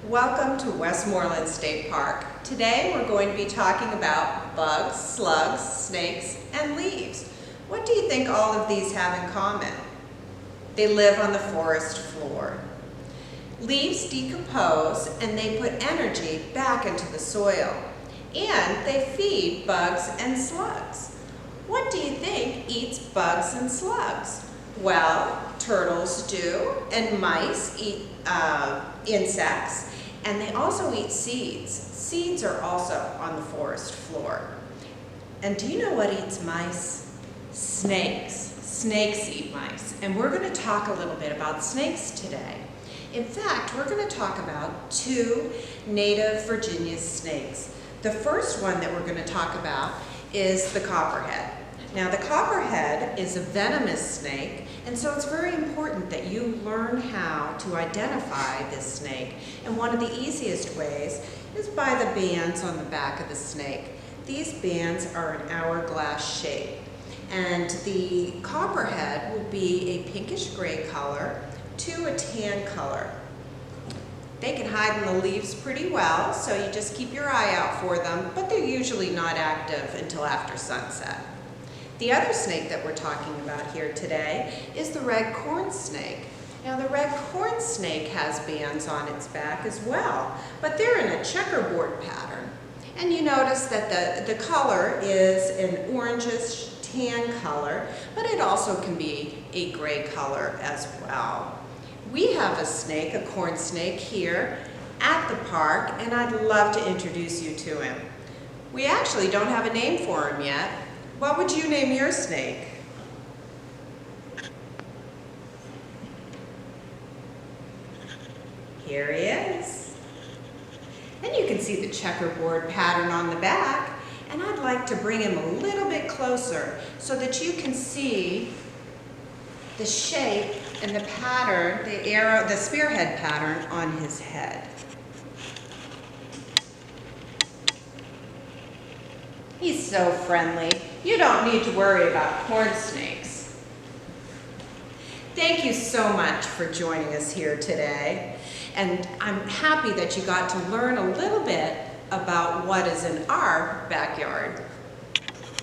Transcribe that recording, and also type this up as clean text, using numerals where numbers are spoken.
Welcome to Westmoreland State Park. Today we're going to be talking about bugs, slugs, snakes, and leaves. What do you think all of these have in common? They live on the forest floor. Leaves decompose and they put energy back into the soil. And they feed bugs and slugs. What do you think eats bugs and slugs? Well, turtles do, and mice eat insects, and they also eat seeds. Seeds are also on the forest floor. And do you know what eats mice? Snakes. Snakes eat mice. And we're going to talk a little bit about snakes today. In fact, we're going to talk about two native Virginia snakes. The first one that we're going to talk about is the copperhead. Now, the copperhead is a venomous snake, and so it's very important that you learn how to identify this snake. And one of the easiest ways is by the bands on the back of the snake. These bands are an hourglass shape, and the copperhead will be a pinkish gray color to a tan color. They can hide in the leaves pretty well, so you just keep your eye out for them, but they're usually not active until after sunset. The other snake that we're talking about here today is the red corn snake. Now, the red corn snake has bands on its back as well, but they're in a checkerboard pattern. And you notice that the color is an orangish tan color, but it also can be a gray color as well. We have a snake, a corn snake, here at the park, and I'd love to introduce you to him. We actually don't have a name for him yet. What would you name your snake? Here he is. And you can see the checkerboard pattern on the back, and I'd like to bring him a little bit closer so that you can see the shape and the pattern, the spearhead pattern on his head. He's so friendly. You don't need to worry about corn snakes. Thank you so much for joining us here today. And I'm happy that you got to learn a little bit about what is in our backyard.